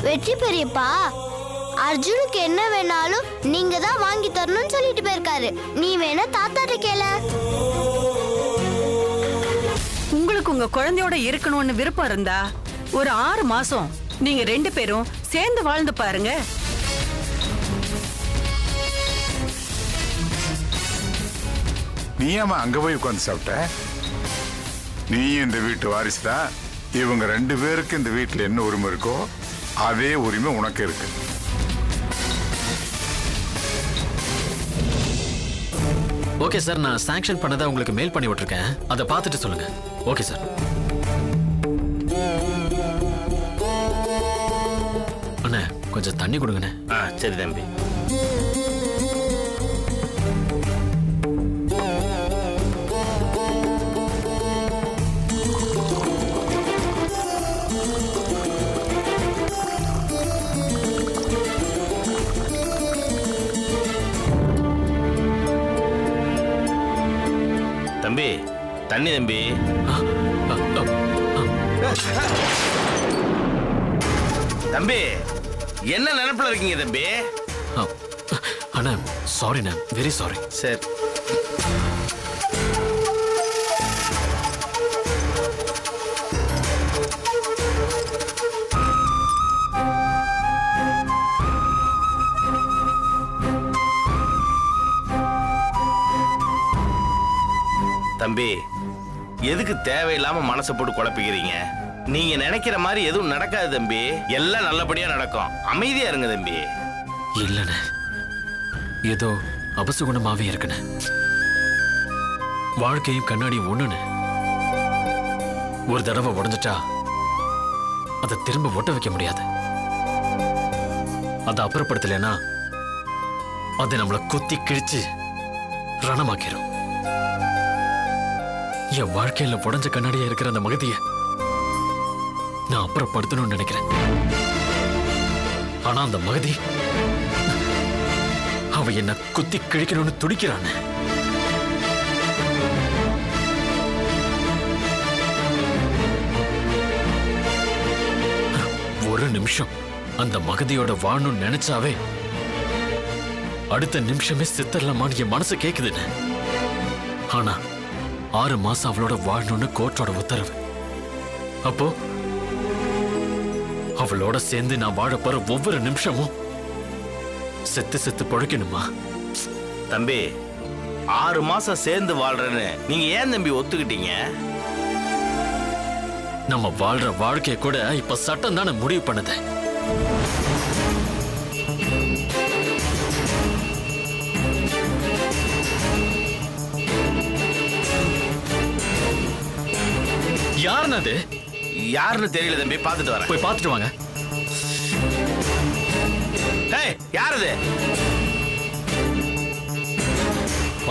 வெற்றி பெரியப்பா, அர்ஜுனுக்கு என்ன வேணாலும் நீங்க தான் வாங்கி தரணும்னு சொல்லிட்டு போயிருக்காரு. நீ வேணா தாத்தாட்ட கேள. உங்களுக்கு உங்க குழந்தையோட இருக்கணும்னு விருப்பம் இருந்தா ஒரு 6 மாசம் நீங்க 2 பேரும் சேர்ந்து வாழ்ந்து பாருங்க. நீ ஏமா அங்க போய் உட்காந்து சாப்பிட்ட? நீ இந்த வீட்டு வாரிசு தான். இவங்க 2 பேருக்கு இந்த வீட்டுல என்ன உரிமை இருக்கோ அதே உரிமை உனக்கு இருக்கு. ஓகே சார், நான் சாங்ஷன் பண்ணதை உங்களுக்கு மெயில் பண்ணி விட்டுருக்கேன். அதை பார்த்துட்டு சொல்லுங்க. Okay sir. அண்ணா கொஞ்சம் தண்ணி கொடுங்கண்ணே. சரி தம்பி. தம்பி தண்ணி தம்பி. தம்பி என்ன நினைப்புல இருக்கீங்க தம்பி? அண்ணா சாரிண்ணா, வெரி சாரி. சரி. தம்பி எதுக்கு தேவையில்லாம மனசை போட்டு குழப்பிக்கிறீங்க? நீங்க நினைக்கிற மாதிரி எதுவும் நடக்காது தம்பி. எல்லாம் நல்லபடியா நடக்கும். அமைதியா இருங்க தம்பி. இல்லண்ணே, ஏதோ அபசுகுணமாவே இருக்குண்ணே. வாழ்க்கையும் கண்ணாடி ஒண்ணுன்னு. ஒரு தடவை உடஞ்சிட்டா அதை திரும்ப ஒட்ட வைக்க முடியாது. அதை அப்புறப்படுத்தலைன்னா அது நம்மளை கொத்தி கிழிச்சு ரணமாக்கிரும். என் வாழ்க்கையில உடஞ்ச கண்ணாடியா இருக்கிற அந்த மகதிய நான் அப்புறப்படுத்தணும்னு நினைக்கிறேன். ஆனா அந்த மகதி அவ என்ன குத்தி கிழிக்கணும்னு துடிக்கிறான். ஒரு நிமிஷம் அந்த மகதியோட வாழணும்னு நினைச்சாவே அடுத்த நிமிஷமே சித்தரலாமான்னு என் மனசு கேக்குதுன்னு. ஆனா 6 மாசம் அவளோட வாழணும்னு கோர்ட்டோட உத்தரவு. அப்போ அவளோட சேர்ந்து நான் வாழ போற ஒவ்வொரு நிமிஷமும் செத்து செத்து பழக்கணுமா? தம்பி 6 மாசம் சேர்ந்து வாழ்றேன்னு நீங்க ஏன் தம்பி ஒத்துக்கிட்டீங்க? நம்ம வாழ்ற வாழ்க்கைய கூட இப்ப சட்டம் தானே முடிவு பண்ணுது. யாருன்னு அது? யாருன்னு தெரியல தம்பி, பார்த்துட்டு வரேன். போய் பார்த்துட்டு வாங்க. ஏய், யார் அது?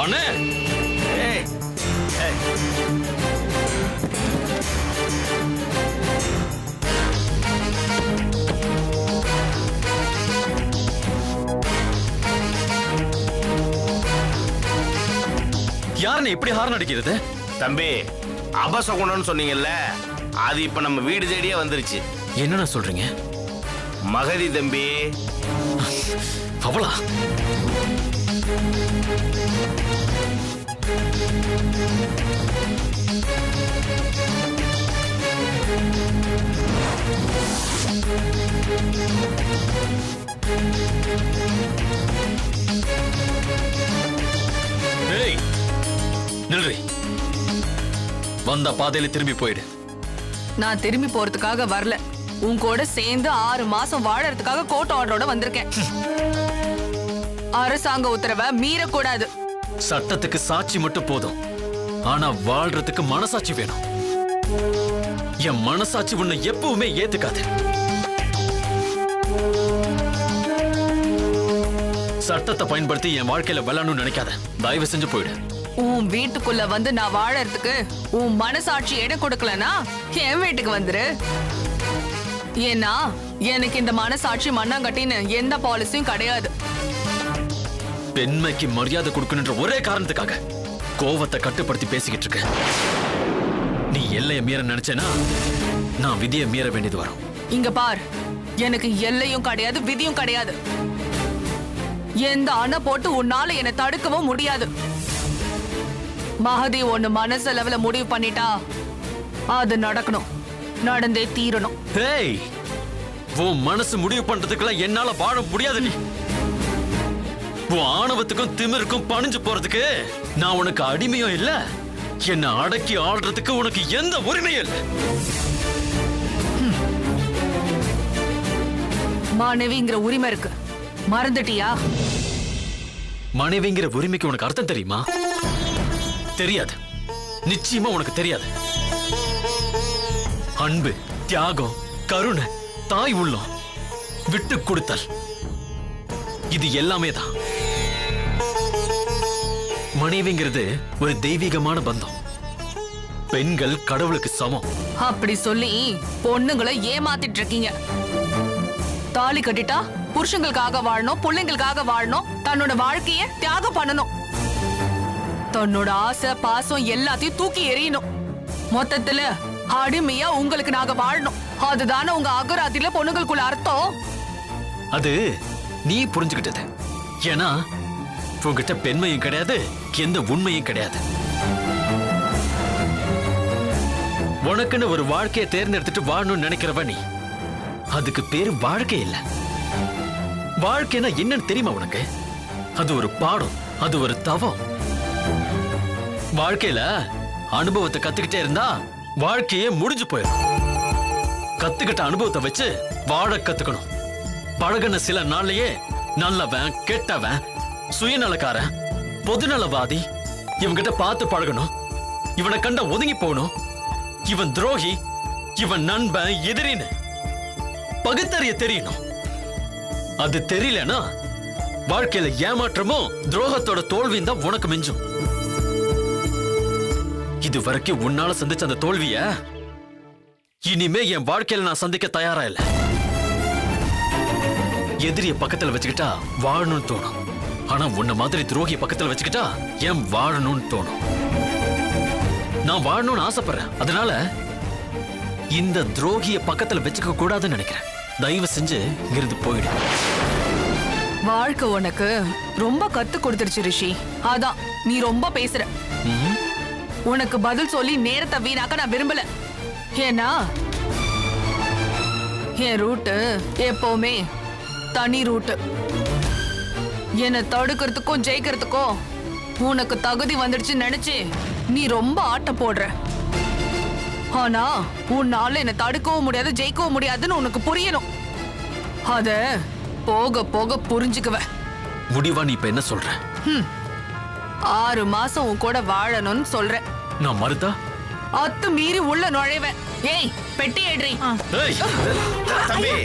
அண்ணே. ஏய், ஏய். யாருன்னு இப்படி ஹார்ன் அடிக்கிறது? தம்பி அபசகுணம்னு சொன்னீங்கல்ல, அது இப்ப நம்ம வீடு தேடியே வந்துருச்சு. என்னன்னு சொல்றீங்க? மகதி தம்பி. அவளா? ஏய் நில்றி. வந்த பாதையில திரும்பி போயிடு. நான் திரும்பி போறதுக்காக வரல, உன் கூட சேர்ந்து 6 மாசம் வாழறதுக்காக கோர்ட் ஆர்டரோட வந்திருக்கேன். அரசாங்க உத்தரவை மீறக்கூடாது. சட்டத்துக்கு சாட்சி மட்டும் போதும், ஆனா வாழ்றதுக்கு மனசாட்சி வேணும். என் மனசாட்சி உன்னை எப்பவுமே ஏத்துக்காது. சட்டத்தை பயன்படுத்தி என் வாழ்க்கையில விளையாடணும்னு நினைக்காத. தயவு செஞ்சு போயிடு. உன் வீட்டுக்குள்ள வந்து நான் வாழறதுக்கு உன் மனசாட்சி இடம் கொடுக்கலனா என் வீட்டுக்கு வந்துரு. ஏன்னா எனக்கு இந்த மனசாட்சி மண்ணாங்கட்டின்னு எந்த பாலிசியும் கிடையாது. பெண்மைக்கு மரியாதை கொடுக்கணுன்ற ஒரே காரணத்துக்காக கோவத்தை கட்டுப்படுத்தி பேசிக்கிட்டு இருக்க. நீ எல்லைய மீற நினைச்சேனா நான் விதியை மீற வேண்டியது வரும். இங்க பார், எனக்கு எல்லையும் கிடையாது, விதியும் கிடையாது. எந்த அணை போட்டு உன்னால என்னை தடுக்கவும் முடியாது. மகதி ஒண்ணு மனசளவுல முடிவு பண்ணிட்டா அது நடக்கணும், நடந்தே தீரணும். ஹேய், உன் மனசு முடிவு பண்றதுக்குள்ள என்னால வாழ முடியாது. நீ உன் ஆணவத்துக்கும் திமிருக்கும் பணிஞ்சு போறதுக்கு நான் உனக்கு அடிமையும் இல்ல, என்ன அடக்கி ஆள்றதுக்கு உனக்கு எந்த உரிமையும் இல்லை. மனைவிங்கிற உரிமை இருக்கு, மறந்துட்டியா? மனைவிங்கிற உரிமைக்கு உனக்கு அர்த்தம் தெரியுமா? தெரியாது, நிச்சயமா உனக்கு தெரியாது. அன்பு, தியாகம், கருணை, தாய் உள்ளம், விட்டு கொடுத்தல், இது எல்லாமே தான். மனைவிங்கிறது ஒரு தெய்வீகமான பந்தம். பெண்கள் கடவுளுக்கு சமம். அப்படி சொல்லி பொண்ணுங்களை ஏமாத்திட்டு இருக்கீங்க. தாலி கட்டிட்டா புருஷங்களுக்காக வாழணும், பிள்ளைங்களுக்காக வாழணும், தன்னோட வாழ்க்கைய தியாகம் பண்ணணும், தன்னோட ஆசை பாசம் எல்லாத்தையும் தூக்கி எறியணும். மொத்தத்துல அடிமையா உங்களுக்கு நாங்க வாழணும். அதுதானே உங்க அகராதியில பொண்ணுங்களுக்குள்ள அர்த்தம். அது நீ புரிஞ்சுக்கிட்டது. ஏன்னா உங்ககிட்ட பெண்மையும் கிடையாது, எந்த உண்மையும் கிடையாது. உனக்குன்னு ஒரு வாழ்க்கையை தேர்ந்தெடுத்துட்டு வாழணும்னு நினைக்கிறவ நீ. அதுக்கு பேரு வாழ்க்கை இல்ல. வாழ்க்கைனா என்னன்னு தெரியுமா உனக்கு? அது ஒரு பாடம், அது ஒரு தவம். வாழ்க்கையில அனுபவத்தை கத்துக்கிட்டே இருந்தா வாழ்க்கையே முடிஞ்சு போயிடும். கத்துக்கிட்ட அனுபவத்தை வச்சு வாழ கத்துக்கணும். பழகின சில நாள்லயே நல்லவன், கெட்டவன், சுயநலக்காரன், பொதுநலவாதி இவங்கிட்ட பார்த்து பழகணும். இவனை கண்ட ஒதுங்கி போகணும். இவன் துரோகி, இவன் நண்பன், எதிரின்னு பகுத்தறிய தெரியணும். அது தெரியலனா வாழ்க்கையில ஏமாற்றமும் துரோகத்தோட தோல்வியும் தான் உனக்கு மிஞ்சும். இது வரைக்கும் உன்னால சந்திச்ச அந்த தோல்விய இனிமே என் வாழ்க்கையில நான் சந்திக்க தயாரா இல்ல. எதிரிய பக்கத்துல வச்சுக்கிட்டா வாழணும்னு தோணும். ஆனா உன்ன மாதிரி துரோகிய பக்கத்துல வச்சுக்கிட்டா ஏன் வாழணும்னு தோணும். நான் வாழணும்னு ஆசைப்படுறேன். அதனால இந்த துரோகிய பக்கத்துல வச்சுக்க கூடாதுன்னு நினைக்கிறேன். தயவு செஞ்சு இங்கிருந்து போயிடு. வாழ்க்கை உனக்கு ரொம்ப கத்து கொடுத்துருச்சு ரிஷி. அதான் நீ ரொம்ப பேசுற. உனக்கு பதில் சொல்லி நேரத்தை வீணாக்க நான் விரும்பல. ஏன்னா என் ரூட்டு எப்பவுமே தனி ரூட்டு. என்னை தடுக்கிறதுக்கும் ஜெயிக்கிறதுக்கும் உனக்கு தகுதி வந்துடுச்சு நினைச்சு நீ ரொம்ப ஆட்டம் போடுற. ஆனா உன்னால என்னை தடுக்கவும் முடியாது, ஜெயிக்கவும் முடியாதுன்னு உனக்கு புரியணும். அத போக போக புரிஞ்சுக்குவ. முடிவா நீ இப்ப என்ன சொல்ற? 6 மாசம் உன் கூட வாழணும்னு சொல்ற. நான் மறுத்தா அத்து மீறி உள்ள நுழைவேன். ஏய், பெட்டி ஏட்ரி. ஏய், தம்பி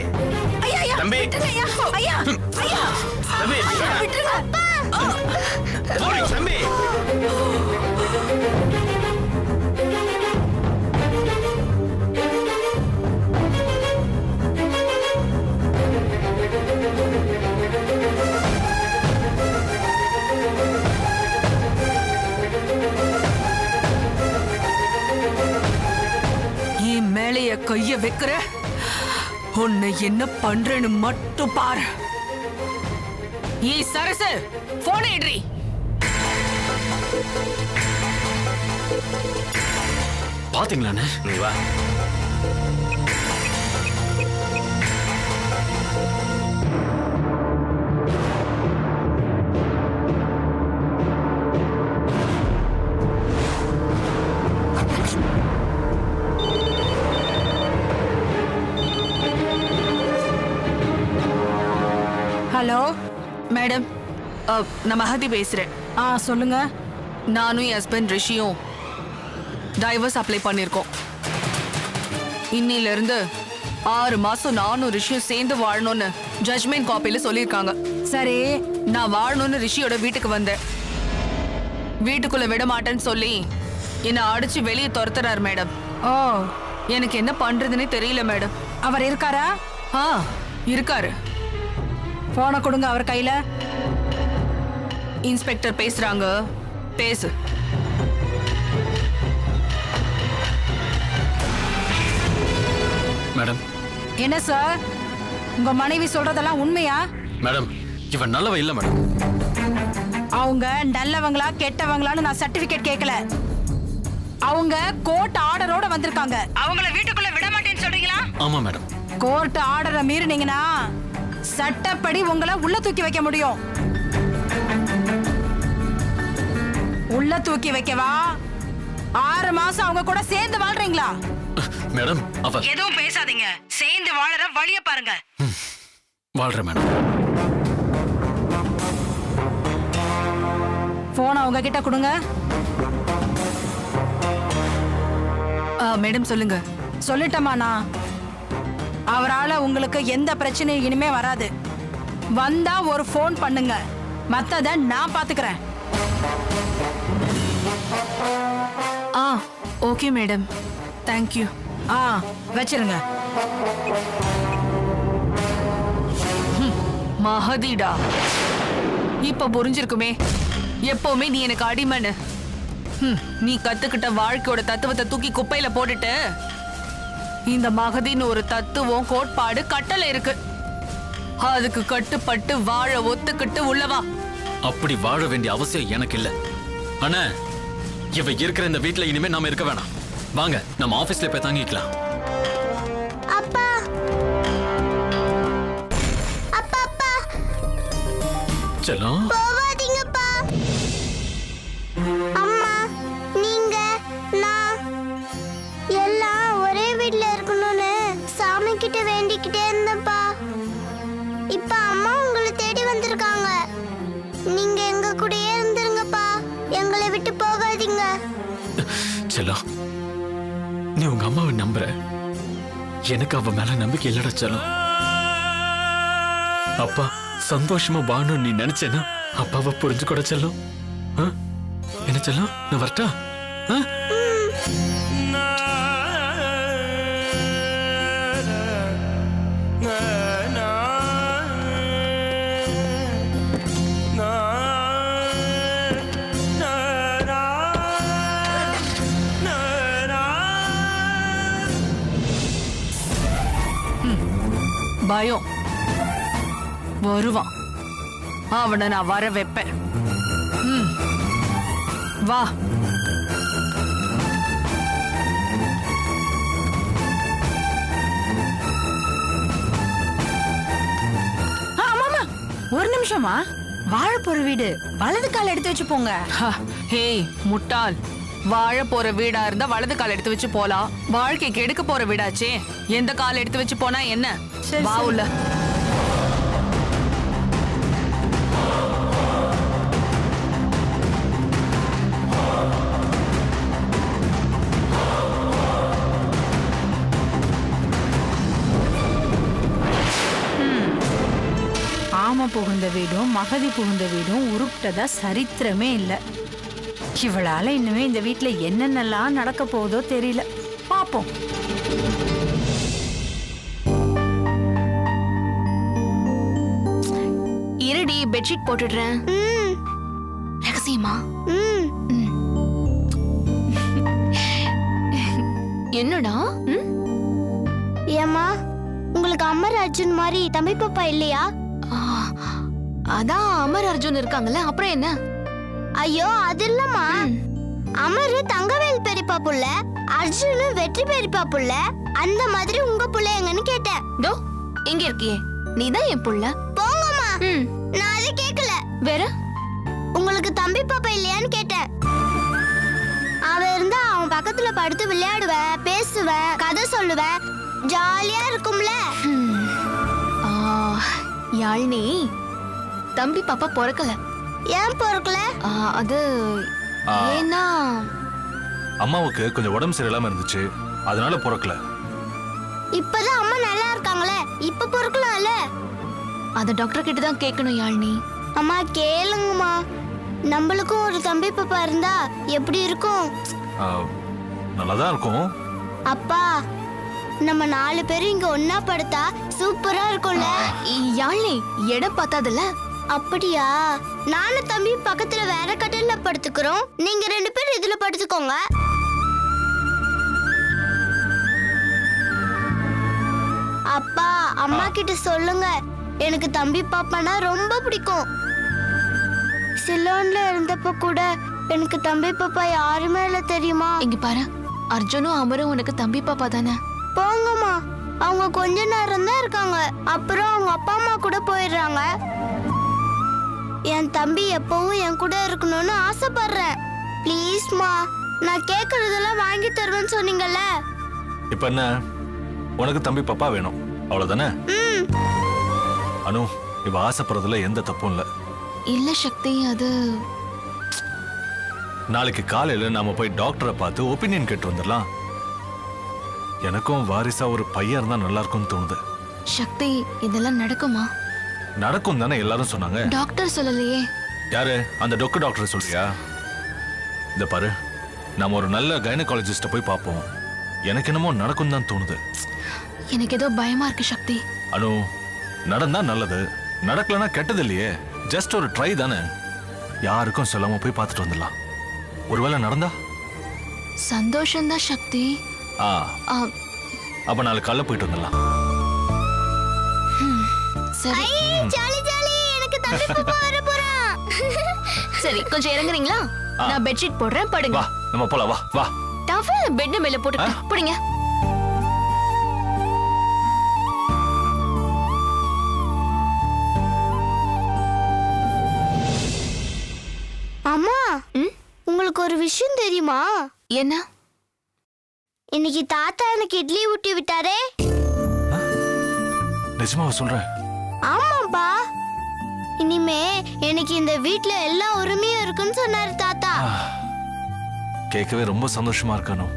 தம்பி தம்பி தம்பி என் மேலைய கைய வைக்கிற, உன்னை என்ன பண்றேன்னு மட்டும் பாரு. ஏய் சரசு, போன் ஏட்ரி. பாத்தீங்களாண்ணே? நீ வா. ஹலோ மேடம், நான் மகதி பேசுறேன். சொல்லுங்க. நானும் என் ஹஸ்பண்ட் ரிஷியும் டைவர்ஸ் அப்ளை பண்ணிருக்கோம். இன்னில இருந்து 6 மாசம் நானும் ரிஷியும் சேர்ந்து வாழணும்னு ஜட்மெண்ட் காப்பியில சொல்லியிருக்காங்க. சரி, நான் வாழணும்னு ரிஷியோட வீட்டுக்கு வந்தேன். வீட்டுக்குள்ள விட மாட்டேன்னு சொல்லி என்னை அடிச்சு வெளியே துரத்துறாரு மேடம். ஓ, எனக்கு என்ன பண்றதுன்னே தெரியல மேடம். அவர் இருக்காரா? இருக்காரு. போனை கொடுங்க அவர் கையில. இன்ஸ்பெக்டர் பேசுறாங்க, பேசு. மேடம் என்ன சார், உங்க மனைவி சொல்றதெல்லாம் உண்மையா? மேடம் இவன் நல்லவ இல்ல மேடம். அவங்க நல்லவங்களா கெட்டவங்களான்னு நான் சர்டிபிகேட் கேட்கல. அவங்க கோர்ட் ஆர்டரோட வந்திருக்காங்க. அவங்கள வீட்டுக்குள்ள விட மாட்டேன்னு சொல்றீங்களா? ஆமா மேடம். கோர்ட் ஆர்டரை மீறினீங்கன்னா சட்டப்படி உங்களை உள்ள தூக்கி வைக்க முடியும். உள்ள தூக்கி வைக்கவா 6 மாசம் அவங்க கூட சேர்ந்து வாழ்றீங்களா? மேடம் அவ எதுவும் பேசாதீங்க, சேர்ந்து வாழற வழிய பாருங்க. வாழ்ற மேடம். போன் அவங்க கிட்ட கொடுங்க. மேடம் சொல்லுங்க. சொல்லட்டமா நான்? அவரால உங்களுக்கு எந்த பிரச்சனையும் இனிமே வராது. வந்தா ஒரு ஃபோன் பண்ணுங்க, மத்தத நான் பாத்துக்கிறேன். Okay madam, thank you. வச்சிருங்க. மகதிடா, இப்ப புரிஞ்சிருக்குமே எப்பவுமே நீ எனக்கு அடிமைன்னு. நீ கத்துக்கிட்ட வாழ்க்கையோட தத்துவத்தை தூக்கி குப்பையில போட்டுட்டு இந்த மகதின்னு ஒரு தத்துவம், கோட்பாடு, கட்டளை இருக்கு. அதுக்கு கட்டுப்பட்டு வாழ ஒத்துக்கிட்டு உள்ளவா. அப்படி வாழ வேண்டிய அவசியம் எனக்கு இல்ல. அண்ணா, இவ இருக்கிற இந்த வீட்ல இனிமே நாம இருக்க வேணாம். வாங்க நம்ம ஆபீஸ்ல போய் தங்கிக்கலாம். அப்பா அப்பா அப்பா செல்லம் போவாதீங்கப்பா. அம்மா, நீங்க நான் எல்லாம் ஒரே வீட்ல இருக்கணும்னு சாமி கிட்ட வேண்டிக்கிட்டே இருந்தேன்ப்பா. இப்ப அம்மா உங்களை தேடி வந்திருக்காங்க. நீங்க எங்க கூடயே இருந்துருங்கப்பா, எங்களை விட்டு போகாதீங்க. செல்லம், நீ உங்க அம்மாவை நம்புற, எனக்கு அவ மேல நம்பிக்கை இல்லடா செல்லம். அப்பா சந்தோஷமா வாழணும்னு நீ நினைச்சேன்னா அப்பாவை புரிஞ்சுக்கூட செல்லம். என்ன செல்லம், நான் வரட்டா? பயம் வருவான், அவனை நான் வர வைப்பேன். வா. ஒரு நிமிஷமா, வாழ போற வீடு வலது கால் எடுத்து வச்சு போங்க. ஹேய் முட்டாள், வாழ போற வீடா இருந்தா வலது கால் எடுத்து வச்சு போலாம். வாழ்க்கைக்கு எடுக்க போற வீடாச்சே, எந்த கால் எடுத்து வச்சு போனா என்ன? வா உள்ள. ஆம புகுந்த வீடும் மகதி புகுந்த வீடும் உருப்பிட்டதா சரித்திரமே இல்ல. இவளால இன்னுமே இந்த வீட்டுல என்னென்னலாம் நடக்க போகுதோ தெரியல. பாப்போம். இருடி, பெட்ஷீட் போட்டுடுறேன். ரகசியமா? என்னடா? ஏம்மா, உங்களுக்கு அமர் அர்ஜுன் மாதிரி தம்பி பாப்பா இல்லையா? அதான் அமர் அர்ஜுன் இருக்காங்கல்ல, அப்புறம் என்ன? ஐயோ அது இல்லம்மா, அமர் தங்கவேல் பெரியப்பா புள்ள, அர்ஜுன் வெற்றி பெரியப்பா புள்ள. அந்த மாதிரி உங்க புள்ள எங்கன்னு கேட்டேன். தோ எங்க இருக்கியே, நீதான் என் புள்ள. போங்கம்மா, நான் அதை கேட்கல. வேற உங்களுக்கு தம்பி பாப்பா இல்லையான்னு கேட்டேன். அவன் இருந்தா அவன் பக்கத்துல படுத்து விளையாடுவேன், பேசுவேன், கதை சொல்லுவேன், ஜாலியா இருக்கும்ல. யாழ்னி, தம்பி பாப்பா பிறக்கல. ஏன் பிறக்கல? அது ஏன்னா அம்மாவுக்கு கொஞ்சம் உடம்பு சரியில்லாம இருந்துச்சு, அதனால பிறக்கல. இப்பதான் அம்மா நல்லா இருக்காங்களே, இப்ப பிறக்கலாம்ல. அத டாக்டர் கிட்ட தான் கேட்கணும் யாழ்னி. அம்மா கேளுங்கம்மா, நம்மளுக்கும் ஒரு தம்பி பாப்பா இருந்தா எப்படி இருக்கும்? நல்லாதான் இருக்கும். அப்பா, நம்ம 4 பேரும் இங்க ஒன்னா படுத்தா சூப்பரா இருக்கும்ல. யாழ்னி, இடம் பார்த்தாதுல, அப்படியா? நானும் தம்பி பக்கத்துல வேற கட்டில்ல படுத்துக்கிறோம். நீங்க 2 பேரும் இதுல படுத்துக்கோங்க. அப்பா அம்மா கிட்ட சொல்லுங்க, எனக்கு தம்பி பாப்பானா ரொம்ப பிடிக்கும். சிலோன்ல இருந்தப்ப கூட எனக்கு தம்பி பாப்பா யாருமே இல்ல தெரியுமா? இங்க பாரு, அர்ஜுனும் அமரும் உனக்கு தம்பி பாப்பா தானே? போங்கம்மா, அவங்க கொஞ்ச நேரம் தான் இருக்காங்க, அப்புறம் அவங்க அப்பா அம்மா கூட போயிடுறாங்க. என் தம்பி எப்பவும் என் கூட இருக்கணும்னு ஆசைப்படுறேன். ப்ளீஸ்மா, நான் கேக்குறதெல்லாம் வாங்கி தருவேன்னு சொன்னீங்கல்ல. இப்ப என்ன, உனக்கு தம்பி பாப்பா வேணும் அவ்வளவுதானே? அனு, இவ ஆசைப்படுறதுல எந்த தப்பும் இல்ல. இல்ல சக்தி, அது நாளைக்கு காலையில நாம போய் டாக்டரை பார்த்து ஒப்பீனியன் கேட்டு வந்துடலாம். எனக்கும் வாரிசா ஒரு பையன் இருந்தா நல்லா இருக்கும்னு தோணுது. சக்தி, இதெல்லாம் நடக்குமா? நடக்கும் தானே எல்லாரும் சொன்னாங்க. டாக்டர் சொல்லலையே. யாரு? அந்த டொக்கு டாக்டர் சொல்றியா? இந்த பாரு, நாம ஒரு நல்ல கைனகாலஜிஸ்ட போய் பார்ப்போம். எனக்கு என்னமோ நடக்கும் தான் தோணுது. எனக்கு ஏதோ பயமா இருக்கு சக்தி. அனு, நடந்தா நல்லது, நடக்கலன்னா கெட்டது இல்லையே. ஜஸ்ட் ஒரு ட்ரை தானே. யாருக்கும் சொல்லாம போய் பார்த்துட்டு வந்துடலாம். ஒருவேளை நடந்தா சந்தோஷம்தான் சக்தி. ஆ, ஆ, அப்ப நாளைக்கு காலைல போயிட்டு வந்துடலாம். சரி ஜாலி ஜாலி, எனக்கு தம்பி பாப்பா வர போறான். சரி, கொஞ்சம் இறங்குறீங்களா? நான் பெட்ஷீட் போடுறேன், படுங்க. வா, நம்ம போலாம். வா வா. டவல் பெட் மேல போட்டு போடுங்க. அம்மா, உங்களுக்கு ஒரு விஷயம் தெரியுமா? என்ன? இன்னைக்கு தாத்தா எனக்கு இட்லி ஊட்டி விட்டாரே. நிஜமாவா சொல்ற? ஆமாப்பா, இனிமே எனக்கு இந்த வீட்ல எல்லா உரிமையும் இருக்குன்னு சொன்னாரு தாத்தா. கேட்கவே ரொம்ப சந்தோஷமா இருக்கானோ.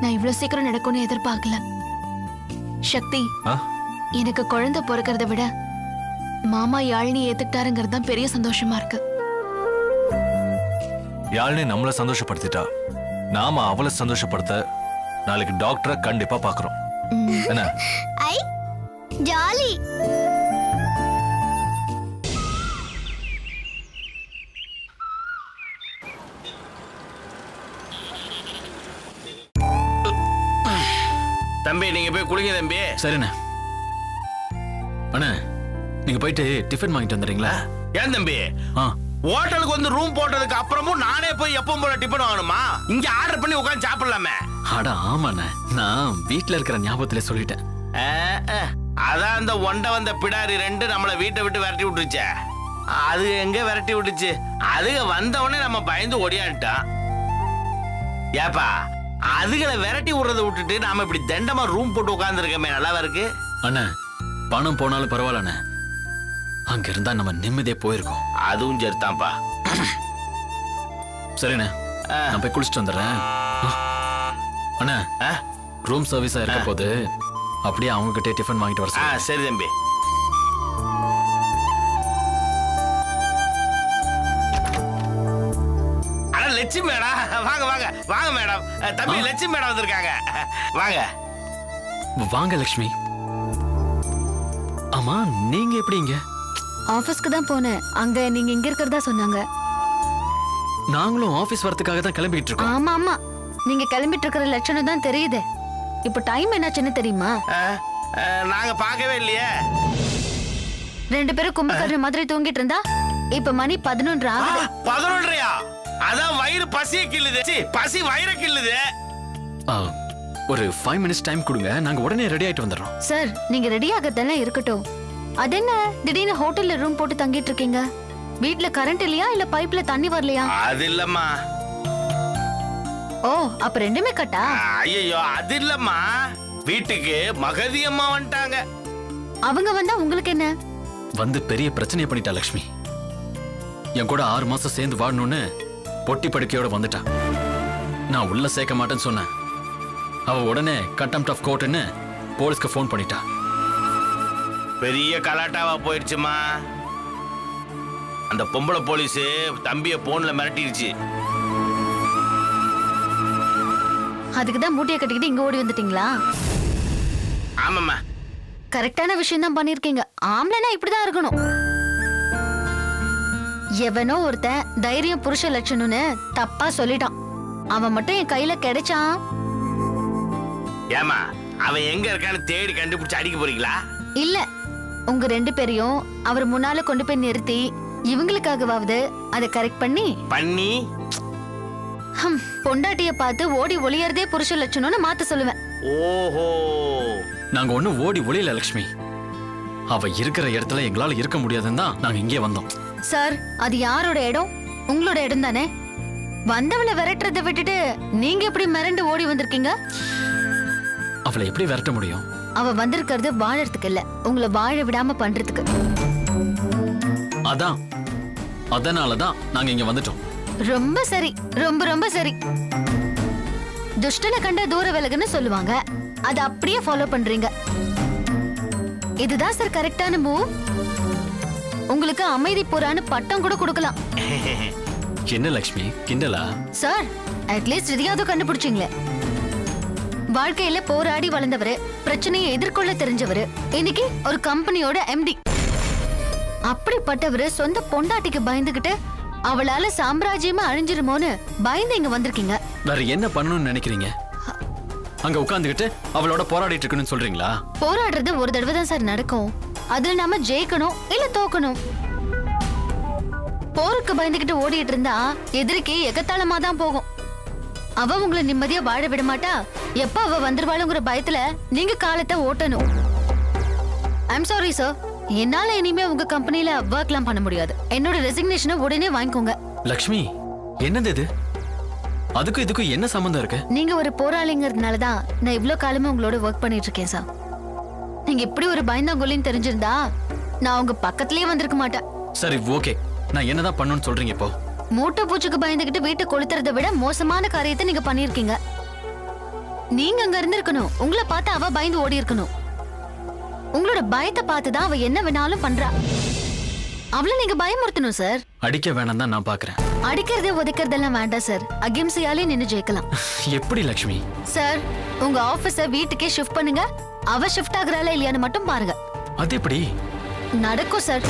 நான் இவ்வளவு சீக்கிரம் நடக்கும்னு எதிர்பார்க்கல சக்தி. எனக்கு குழந்தை பிறக்கிறத விட மாமா யாழினி ஏத்துக்கிட்டாருங்கிறது தான் பெரிய சந்தோஷமா இருக்கு. யாழினி நம்மள சந்தோஷப்படுத்திட்டா, நாம அவளை சந்தோஷப்படுத்த நாளைக்கு டாக்டரை கண்டிப்பா பாக்குறோம். என்ன? ஐ ஜாலி. தம்பி, நீங்க போய் குளிங்க தம்பி. சரிண்ணே. அண்ணே, நீங்க போயிட்டு டிஃபன் வாங்கிட்டு வந்துடுறீங்களா? ஏன் தம்பி, ஹோட்டலுக்கு வந்து ரூம் போட்டதுக்கு அப்புறமும் நானே போய் எப்பவும் போல டிஃபன் வாங்கணுமா? இங்க ஆர்டர் பண்ணி உட்கார்ந்து சாப்பிடலாமே. அட ஆமாண்ணே, நான் வீட்ல இருக்கிற ஞாபகத்துல சொல்லிட்டேன். அதான் அந்த ஒண்ட வந்த பிடாரி 2 நம்மள வீட்டை விட்டு விரட்டி விட்டுருச்சே. அது எங்க விரட்டி விட்டுச்சு? அதுக வந்த உடனே நம்ம பயந்து ஓடியான்ட்டான். ஏப்பா, அதுகளை விரட்டி விடுறதை விட்டுட்டு நாம இப்படி தண்டமா ரூம் போட்டு உட்கார்ந்து இருக்கமே, நல்லாவா இருக்கு? அண்ணே, பணம் போனாலும் பரவாயில்லண்ணே, அங்க இருந்தா நம்ம நிம்மதியே போயிருக்கோம். அதுவும் சரிதான்ப்பா. சரிண்ணே, நான் போய் குளிச்சுட்டு வந்துடுறேன். அண்ணா, ரூம் சர்வீஸா இருக்க போது அப்படியே அவங்க கிட்டே டிஃபன் வாங்கிட்டு வர சொல்லுங்க. சரி தம்பி. லட்சுமி மேடம், வாங்க வாங்க வாங்க மேடம். தம்பி, லட்சுமி மேடம் வந்திருக்காங்க. வாங்க வாங்க லட்சுமி. ஆமா, நீங்க எப்படி இங்க? ஆபீஸ்க்கு தான் போனேன், அங்க நீங்க இங்க இருக்கிறதா சொன்னாங்க. நாங்களும் ஆபீஸ் வரதுக்காக தான் கிளம்பிட்டு இருக்கோம். ஆமா ஆமா, நீங்க கிளம்பிட்டு இருக்கிற லட்சணம் தான் தெரியுது. இப்ப டைம் என்னாச்சுன்னு தெரியுமா? நாங்க பார்க்கவே இல்லையே. 2 பேரும் கும்பகர்ண மாதிரி தூங்கிட்டு இருந்தா இப்ப மணி 11 ஆகுது. 11:30? அதான் வயிறு பசிய கிள்ளுது. பசி வயிறு கிள்ளுது. ஒரு 5 minutes டைம் கொடுங்க, நாங்க உடனே ரெடி ஆயிட்டு வந்துடுறோம். சார், நீங்க ரெடி ஆகதெல்லாம் இருக்கட்டும். அது என்ன திடீர்னு ஹோட்டல்ல ரூம் போட்டு தங்கிட்டு இருக்கீங்க? வீட்ல கரண்ட் இல்லையா, இல்ல பைப்ல தண்ணி வரலையா? அது இல்லம்மா. ஓ, அப்ப ரெண்டுமே கட்டா? ஐயோ, அது இல்லம்மா. வீட்டுக்கு மகதி அம்மா வந்துட்டாங்க. அவங்க வந்தா உங்களுக்கு என்ன? வந்து பெரிய பிரச்சனையை பண்ணிட்டா லட்சுமி. என் கூட 6 மாசம் சேர்ந்து வாழணும்னு பொட்டி படுக்கையோட வந்துட்டா. நான் உள்ள சேர்க்க மாட்டேன்னு சொன்னேன். அவ உடனே கண்டெம்ப்ட் ஆஃப் கோர்ட்னு போலீஸ்க்கு ஃபோன் பண்ணிட்டா. பெரிய கலாட்டாவா போயிடுச்சுமா. அந்த பொம்பளை போலீஸ் தம்பிய போன்ல மிரட்டிடுச்சு. அதுக்கு தான் மூட்டையை கட்டிக்கிட்டு இங்க ஓடி வந்துட்டீங்களா? ஆமாம்மா, கரெக்டான விஷயம் தான் பண்ணிருக்கீங்க. ஆம்பளைனா இப்படிதான் இருக்கணும். எவனோ ஒருத்தன் தைரியம் புருஷ லட்சணம்னு தப்பா சொல்லிட்டான். அவன் மட்டும் என் கையில கிடைச்சான். ஏமா அவன் எங்க இருக்கான்னு தேடி கண்டுபிடிச்சு அடிக்க போறீங்களா? இல்ல, உங்க 2 பேரையும் அவர் முன்னால கொண்டு போய் நிறுத்தி இவங்களுக்காகவாவது அதை கரெக்ட் பண்ணி பொண்டாட்டிய பார்த்து ஓடி ஒளியறதே புருஷ லட்சணம்னு மாத்த சொல்லுவேன். ஓஹோ, நாங்க ஒண்ணும் ஓடி ஒளியல லக்ஷ்மி. அவ இருக்கிற இடத்துல எங்களால இருக்க முடியாதுன்னு தான் நாங்க இங்கே வந்தோம். சார், அது யாரோட இடம்? உங்களோட இடம் தானே. வந்தவளை விரட்டுறதை விட்டுட்டு நீங்க எப்படி மிரண்டு ஓடி வந்திருக்கீங்க? அவளை எப்படி விரட்ட முடியும்? அவ வந்திருக்கிறது வாழறதுக்கு இல்ல, உங்களை வாழ விடாம பண்றதுக்கு. அதனாலதான் நாங்க இங்க வந்துட்டோம். ரொம்ப சரி, ரொம்ப ரொம்ப சரி. துஷ்டனை கண்ட தூர விலகுன்னு சொல்லுவாங்க. அதை அப்படியே ஃபாலோ பண்றீங்க. இதுதான் சார் கரெக்டான மூவ். உங்களுக்கு அமைதி புறான்னு பட்டம் கூட கொடுக்கலாம். என்ன லக்ஷ்மி, கிண்டலா? சார், அட்லீஸ்ட் இதையாவது கண்டுபிடிச்சிங்களே. வாழ்க்கையில போராடி வளர்ந்தவரு, பிரச்சனையை எதிர்கொள்ள தெரிஞ்சவரு, இன்னைக்கு ஒரு கம்பெனியோட MD. அப்படிப்பட்டவரு சொந்த பொண்டாட்டிக்கு பயந்துகிட்டு அவளால சாம்ராஜ்யமா அழிஞ்சிருமோன்னு பயந்து இங்க வந்திருக்கீங்க. வேற என்ன பண்ணணும்னு நினைக்கிறீங்க? அங்க உட்கார்ந்துகிட்டு அவளோட போராடிட்டு இருக்கணும்னு சொல்றீங்களா? போராடுறது ஒரு தடவை தான் சார் நடக்கும். அதுல நாம ஜெயிக்கணும் இல்ல தோக்கணும். போருக்கு பயந்துகிட்டு ஓடிட்டு இருந்தா எதிரிக்கு எகத்தாளமா தான் போகும். அவ உங்களை நிம்மதியா வாழ விட மாட்டா. எப்ப அவ வந்துருவாளுங்கிற பயத்துல நீங்க காலத்தை ஓட்டணும். ஐம் சாரி சார், என்னால இனிமே உங்க கம்பெனில ஒர்க்லாம் பண்ண முடியாது. என்னோட ரெசிக்னேஷனை உடனே வாங்கிக்கோங்க. லக்ஷ்மி, என்னது இது? அதுக்கும் இதுக்கும் என்ன சம்பந்தம் இருக்கு? நீங்க ஒரு போராளிங்கிறதுனாலதான் நான் இவ்வளவு காலமா உங்களோட ஒர்க் பண்ணிட்டு இருக்கேன் சார். நீங்க இப்படி ஒரு பயந்தாங்கொல்லின்னு தெரிஞ்சிருந்தா நான் உங்க பக்கத்துலயே வந்திருக்க மாட்டேன். சரி, ஓகே. நான் என்னதான் பண்ணணும்னு சொல்றீங்க இப்போ? மூட்டை பூச்சிக்கு பயந்துகிட்டு வீட்டை கொளுத்துறதை விட மோசமான காரியத்தை நீங்க பண்ணிருக்கீங்க. நீங்க அங்க இருந்திருக்கணும். உங்களை பார்த்து அவ பயந்து ஓடி இருக்கணும். உங்களோட பயத்தை பார்த்துதான் அவ என்ன வேணாலும் பண்றா. அவளை நீங்க பயமுறுத்தணும் சார். அடிக்க வேணாம் தான் நான் பாக்குறேன். அடிக்கிறதே உதைக்கிறதெல்லாம் வேண்டாம் சார். அகிம்சையாலே நின்னு ஜெயிக்கலாம். எப்படி லக்ஷ்மி? சார், உங்க ஆபீஸ வீட்டுக்கே ஷிஃப்ட் பண்ணுங்க. அவ ஷிஃப்ட் ஆகுறாளா இல்லையான்னு மட்டும் பாருங்க. அது எப்படி நடக்கும் சார்.